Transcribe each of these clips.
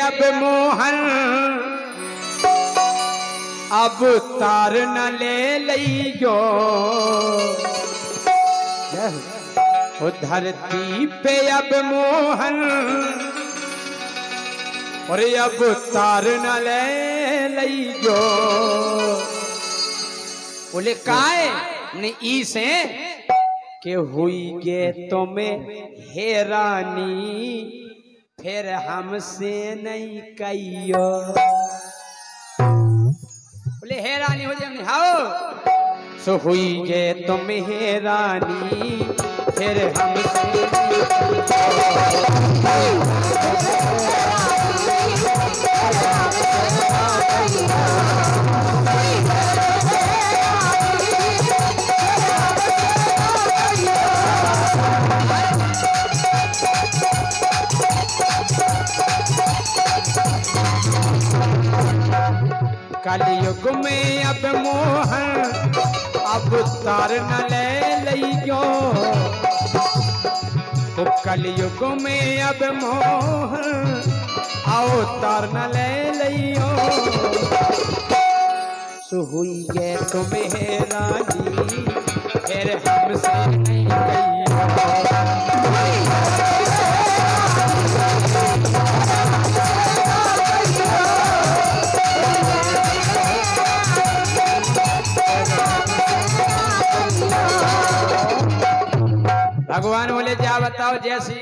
अब मोहन अब तार न ले लियो वो धरती पे अब मोहन और अब तार न ले लियो बोले काहे ने ई से के हुई गे तुम्हें हैरानी फिर हमसे नहीं कहियो बोले हैरानी हो जाए हाओ सो हुई गे तुम्हें हैरानी फिर हमसे कलयुग में अब मोहन अब तार न ले लियो तो कलयुग में अब मोहन आओ तार न ले लियो सो हुई है तुम्हें हैरानी फिर हमसे नहीं कहियो भगवान बोले जा बताओ जैसी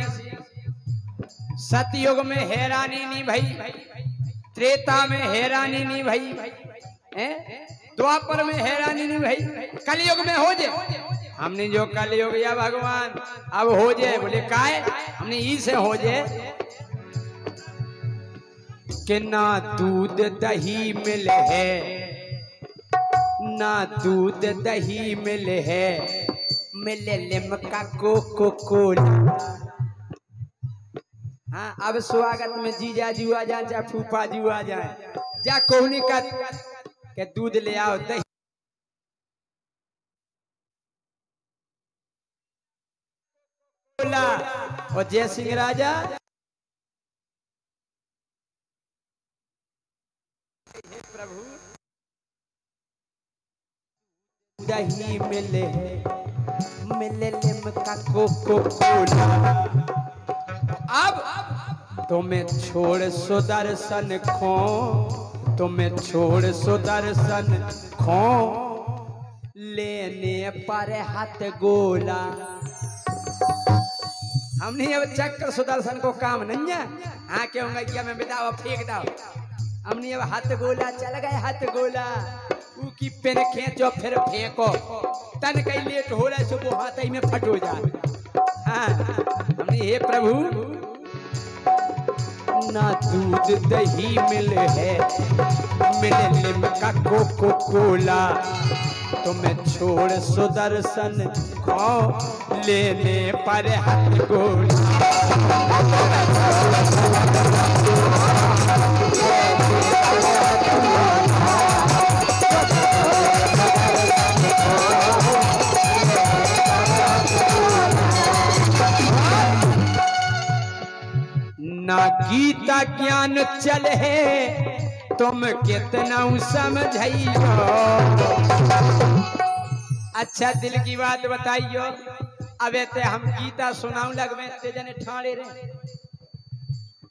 सतयुग में हैरानी नहीं भाई त्रेता में हैरानी नहीं भाई द्वापर में हैरानी नहीं भाई कलयुग में हो जाए हमने जो कलयुग या भगवान अब हो जाए बोले काहे हमने ई से हो जाए कि ना दूध दही मिले है ना दूध दही मिले है मिले लिमका कोको कोला हाँ अब स्वागत में जीजा जी आ जाए चाहे फूफा जी आ जाए जा कोहनी का के दूध ले आओ दही कोला और जय सिंह राजा प्रभु दही मिले मिले लिमका कोको कोला अब तुम्हें छोड़ सुदर्शन खो तुम्हें छोड़ सुदर्शन खो लेने पर हाथ गोला हमने अब चक्कर सुदर्शन को काम नहीं है हाँ क्यों क्या मैं बिताओ फेंक दाओ हमने अब हाथ गोला चल गए हाथ गोला की पेन खींचो फिर फेंको तन कहीं लेट हो रहा है सुबह हाथ ही में फट हो जाए हाँ हमने हे प्रभु ना दूध दही मिले है मिले लिमका कोको कोला तुम्हें छोड़ सुदर्शन खो लेने पर हाथ गोला ना गीता ज्ञान चले तुम कितना समझियो अच्छा दिल की बात बताइयो अब ते हम गीता सुनाऊ लगवे ते जने ठाणे रे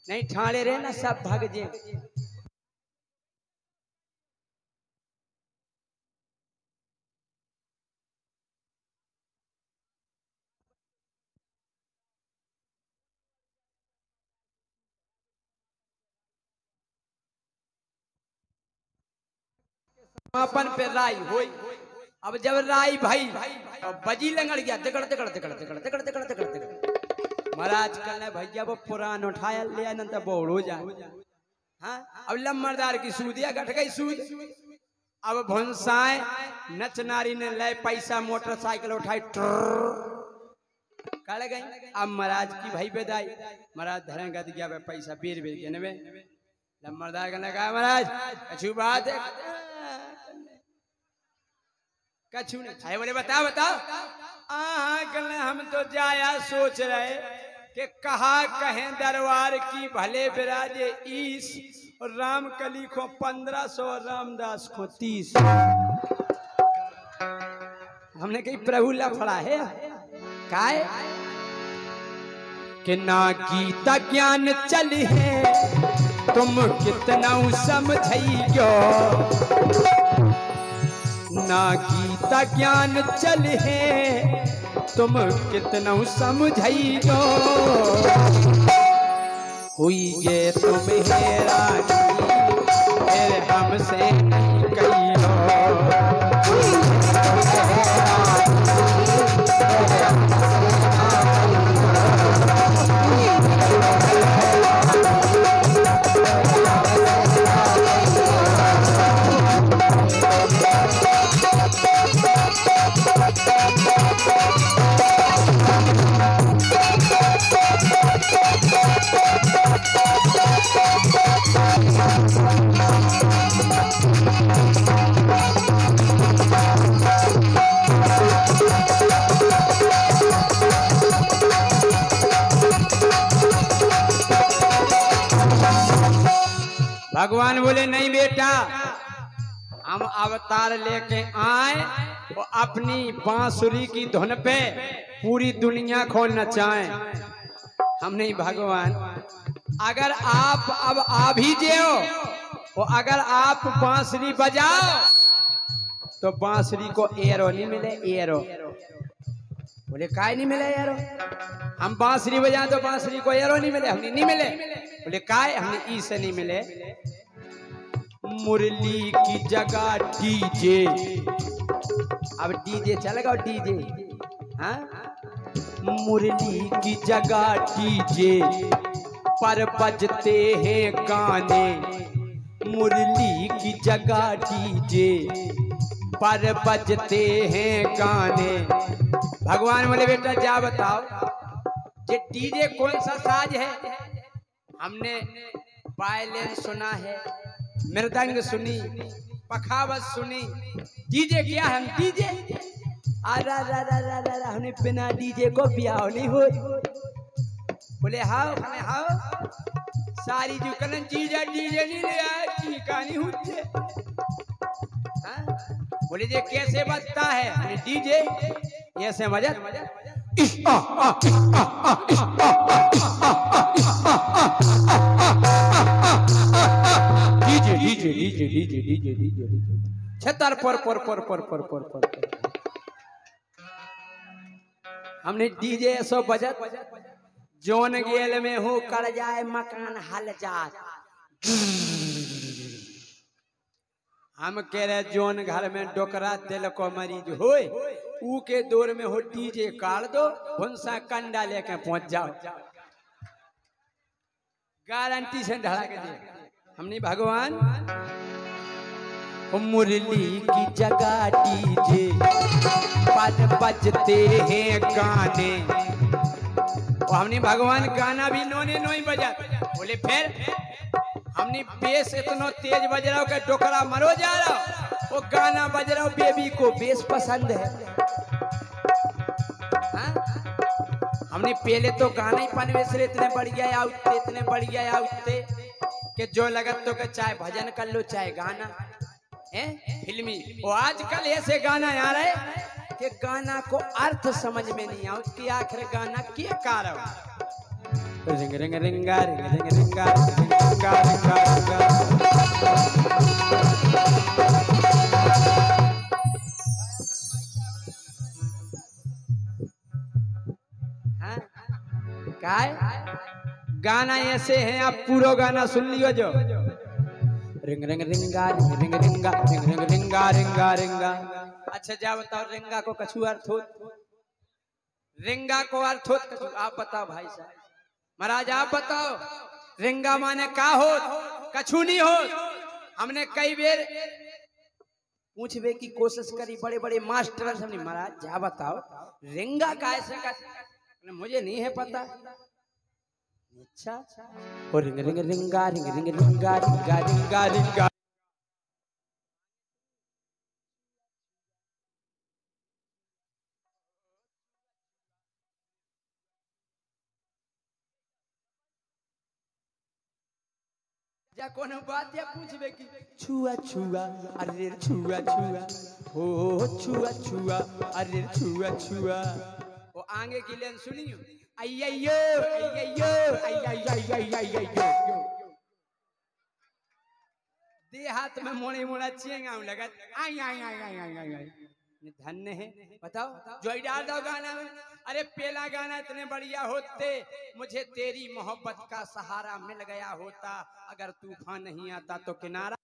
नहीं ठाणे रे ना सब भाग जे समापन पे राई होई अब जब राई भाई तो बजी लंगड़ गया तिकड़ तिकड़ तिकड़ तिकड़ तिकड़ तिकड़ तिकड़ तिकड़ महाराज कल ने भैया वो पुरान उठाया ले अनंत बोड़ हो जाए हाँ अब लम्बरदार की सूदिया घट गई सूद अब भुनसाए नच नारी ने ले पैसा मोटरसाइकिल उठाई कड़ गई अब महाराज की भाई बेदाई महाराज धरेंगे गया पैसा बेर बेर के नवे लम्बरदार कहने कहा महाराज अच्छी बात है कछु नहीं बोले बताओ बताओ कल हम तो जाया सोच रहे कि कहा कहें दरबार की भले विराजे ईस और राम कली को 1500 रामदास को 30। हमने कही प्रभु लफड़ा है काय कि ना गीता ज्ञान चल है तुम कितना समझइयो, ना गीता ज्ञान चल है तुम कितना समझइयो, हुई ये तुम हैरानी फिर हमसे नहीं कहियो। भगवान बोले नहीं बेटा, हम अवतार लेके आए और अपनी बांसुरी की धुन पे पूरी दुनिया को नचाएं। हम नहीं भगवान, अगर आप अब आ भी जाओ और अगर आप बांसुरी बजाओ तो बांसुरी को एरो नहीं मिले, एरो। बोले काय नहीं मिले एरो? हम बांसुरी बजाएं तो बांसुरी को एरो नहीं मिले, हमने नहीं मिले। बोले काय? हमने ई से नहीं मिले। मुरली की जगह डीजे, अब डीजे चलेगा डीजे, हाँ मुरली की जगह डीजे पर बजते हैं गाने, मुरली की जगह डीजे पर बजते हैं गाने। भगवान बोले बेटा जा बताओ ये डीजे कौन सा साज है? हमने वायलिन सुना है, मृदंग सुनी, पखावत सुनी, डीजे क्या है? हम डीजे अरा रा रा रा रा हमने बिना डीजे को ब्याह नहीं हो। बोले हाओ हमें हाओ सारी जो कलन डीजे डीजे नहीं ले आए की कहानी हुई। बोले ये कैसे बजता है? हमें डीजे ऐसे मजा DJ DJ DJ DJ DJ DJ छतर पर हमने डीजे ऐसो बजत जोन गेल में हो कर जाए मकान हल जात। हम कह रहे जोन घर में डोकरा दिल को मरीज होए ऊ के दौर में हो डीजे काट दो, भुंसा कंडा लेके पहुंच जाओ, गारंटी से ढला के दे। हमने भगवान मुरली की जगह डीजे पर बजते हैं गाने, और हमने भगवान गाना भी नोने नोई बजा। बोले फिर हमने बेस इतना तेज बज रहा हो कि डोकरा मरो जा रहा, वो गाना बज रहा हो बेबी को बेस पसंद है। हमने पहले तो गाना ही पनवेसरे इतने बढ़ गया उठते, इतने बढ़ गया उठते कि जो लगत तो कि चाहे भजन कर लो चाहे गाना है फिल्मी। और आजकल ऐसे गाना आ रहे कि गाना को अर्थ समझ में नहीं आ कि आखिर गाना क्या कारण। रिंग रिंग रिंगा रिंग रिंग रिंगा रिंगा रिंगा रिंगा। हाँ काय गाना ऐसे हैं, आप पूरा गाना सुन लियो जो रिंग रिंग रिंगा रिंग रिंग रिंगा रिंग रिंग रिंगा रिंगा रिंगा। अच्छा जा बताओ रिंगा को कछु अर्थ हो? रिंगा को अर्थ हो कछु आप बताओ भाई साहब, महाराज आप बताओ रिंगा माने का हो? कछु नहीं हो। हमने कई बेर पूछबे की कोशिश करी बड़े बड़े मास्टर, हमने महाराज जा बताओ रिंगा का ऐसे का, मुझे नहीं है पता। अच्छा और रिंग रिंग रिंगा रिंग रिंग रिंगा रिंगा रिंगा रिंगा। जा कोनो बात या पूछबे की छुआ छुआ अरे छुआ छुआ हो छुआ छुआ अरे छुआ छुआ वो आगे की लेन सुनियो अय्यो अय्यो अय्यो दे हाथ में मोड़े मोड़ा चेंगा लगा आई आई आई आई आई आई आई धन्य है बताओ जो डाल दो गाना में अरे पहला गाना इतने बढ़िया होते मुझे तेरी मोहब्बत का सहारा मिल गया होता अगर तूफान नहीं आता तो किनारा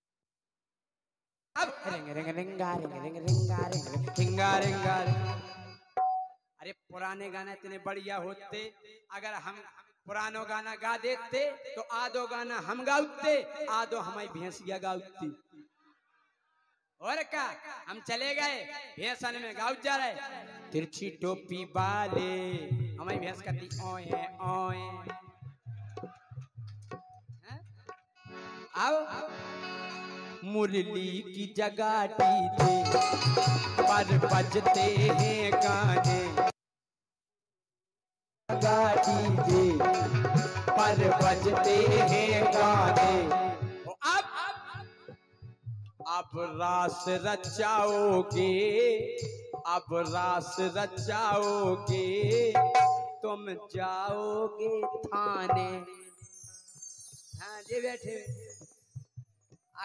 अब रिंग रिंग रिंगा रिंग रिंग रिंगा रिंग रिंगा रिंगा अरे पुराने गाना इतने बढ़िया होते अगर हम पुरानो गाना गा देते तो आधो गाना हम गाते आधो हमारी भैंसिया गाती और क्या हम चले गए भैंसन में गाँव जा रहे तिरछी टोपी वाले हमारी भैंस करती ओए ओए आओ मुरली की जगह डीजे पर बजते हैं गाने डीजे पर बजते हैं गाने अब रास रचाओगे अब रास रचाओगे तुम जाओगे थाने हाँ जी बैठे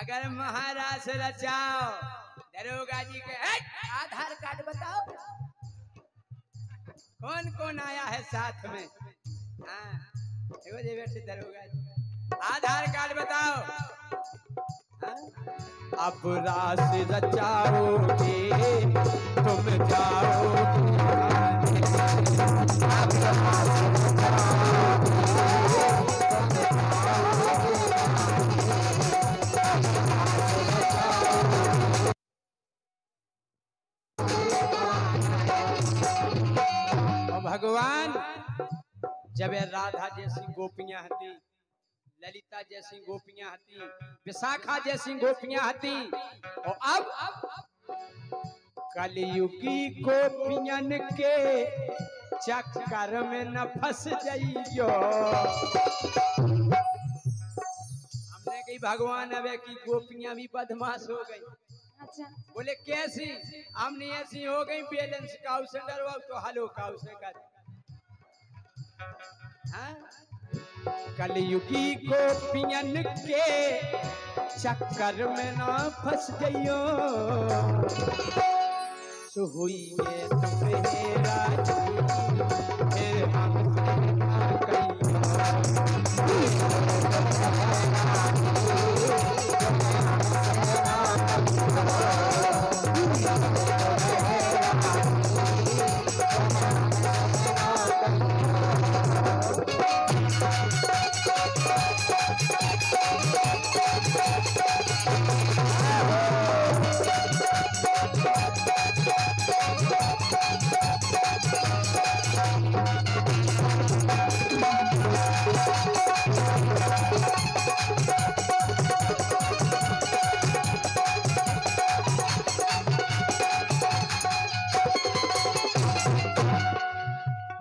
अगर महाराज रचाओ दरोगा जी के आधार कार्ड बताओ कौन कौन आया है साथ में हाँ देखो जी बैठे दरोगा जी आधार कार्ड बताओ अब रास रचाओगे तुम जाओगे भगवान जब राधा जैसी गोपियां हती ललिता जैसी गोपियां हती विशाखा जैसी गोपियां हती और अब कलयुगी गोपियन के चक्कर में न फंस जाइयो हमने कही भगवान अब की गोपियां भी बदमाश हो गई अच्छा बोले कैसी हमने ऐसी हो गई बैलेंस काउ से डरवाओ तो हलो काउ से कर हाँ कलयुगी गोपियन के चक्कर में ना फंस गइयो सो हुई है तुम्हें राजी फिर हमसे ना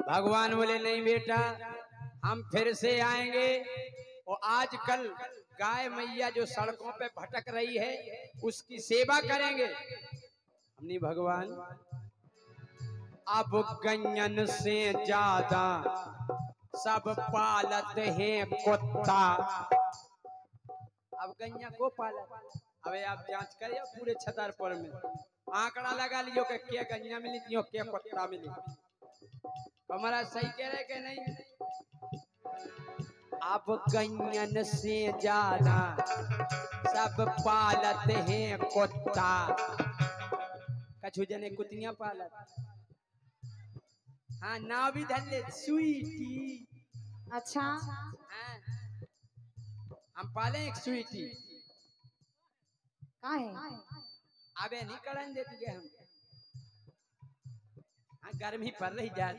भगवान बोले नहीं बेटा हम फिर से आएंगे और आजकल गाय मैया जो सड़कों पे भटक रही है उसकी सेवा करेंगे हमने भगवान अब गैयन से ज्यादा सब पालत हैं कुत्ता अब गैया को पालत अबे आप जांच करिए पूरे छतरपुर में आंकड़ा लगा लियो कि क्या गैया मिली थी और क्या कुत्ता मिली हमारा सही कह रहे कि नहीं अब गैयन से ज्यादा सब पालत हैं कुत्ता कछु जने कुतियां पालत हाँ ना भी धन ले स्वीटी अच्छा हाँ हम पाले एक स्वीटी का है अबे नहीं करन देती हम हाँ गर्मी पड़ रही जा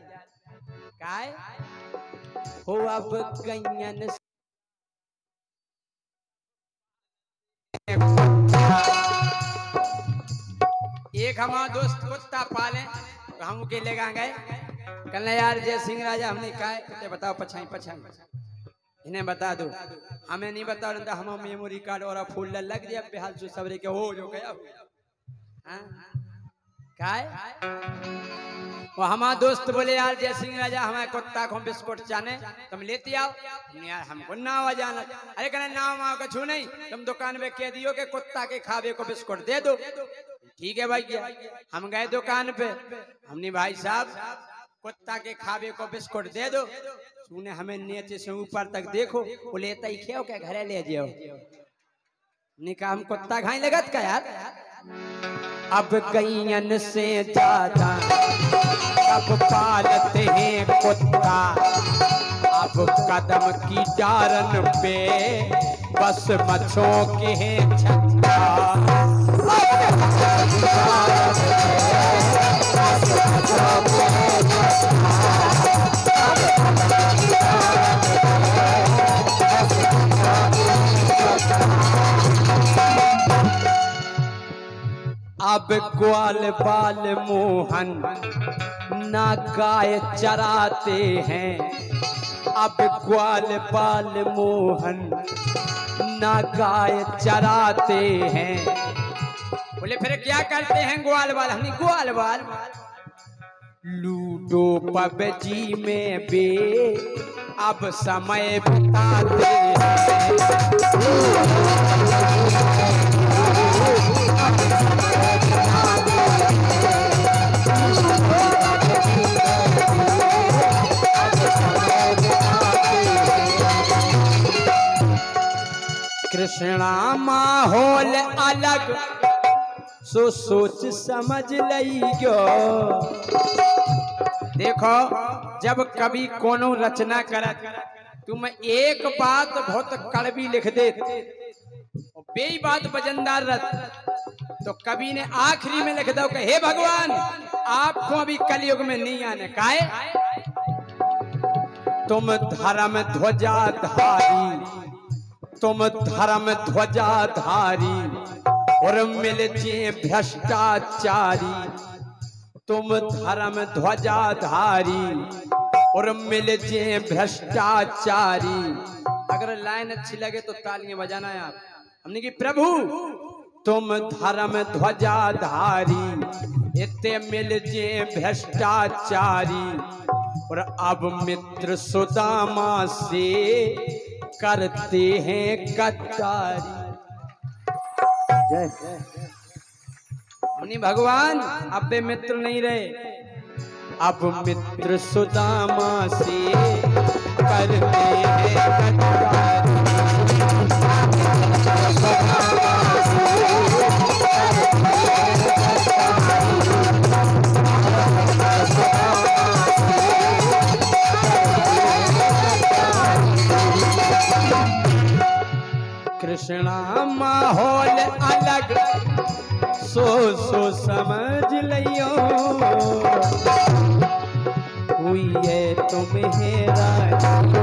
काय हो अब गैयन एक हमारा दोस्त कुत्ता पाले तो हम के ले गए कल यार जय सिंह राजा हमने कहा बताओ पछाई पछाई इन्हें बता दो, हमें नहीं बता रहा हम मेमोरी कार्ड और फूल लग दिया बेहाल से सबरे के हो जो गया काय वो हमारा दोस्त बोले यार जय सिंह राजा हमारे कुत्ता को बिस्कुट चाने तुम लेती आओ यार हमको नाव जाना। अरे कहना नाव माव का छू नहीं, तुम दुकान में कह दियो कि कुत्ता के खावे को बिस्कुट दे दो। ठीक है भाई, हम गए दुकान पे, हमने भाई साहब कुत्ता के खावे को बिस्कुट दे दो। सुने हमें नीचे से ऊपर तक देखो, वो लेता ही खेओ क्या घरे ले जाओ। निका हम कुत्ता खाई लगत का यार। अब गैयन से ज्यादा अब पालते हैं कुत्ता, अब कदम की डारन पे बस मच्छों के हैं छत्ता। अब ग्वाल बाल मोहन ना गाय चराते हैं, अब ग्वाल बाल मोहन ना गाय चराते हैं। बोले फिर क्या करते हैं ग्वाल बाल? हमने ग्वाल बाल लूडो पबजी में बे अब समय बिताते हैं। कृष्णा माहौल अलग सो सोच समझ लइयो। देखो जब कभी कोनो रचना करत तुम एक बात बहुत कड़वी लिख दे बेई बात वजनदार रत, तो कवि ने आखिरी में लिख दो कि हे भगवान आपको अभी कलयुग में नहीं आने काहे। तुम धर्म ध्वजा धारी, तुम धर्म ध्वजा धारी और मिलते भ्रष्टाचारी। तुम धर्म ध्वजा धारी और मिलते भ्रष्टाचारी। अगर लाइन अच्छी लगे तो तालियां बजाना है आप। हमने की प्रभु तुम धर्म ध्वजा धारी इतने मिलते भ्रष्टाचारी, और अब मित्र सुदामा से करते हैं गद्दारी। हमने भगवान अब वे मित्र नहीं रहे, अब मित्र सुदामा से करते हैं गद्दारी। कृष्णा माहौल अलग सो समझ लियो। हुई है तुम्हें राजी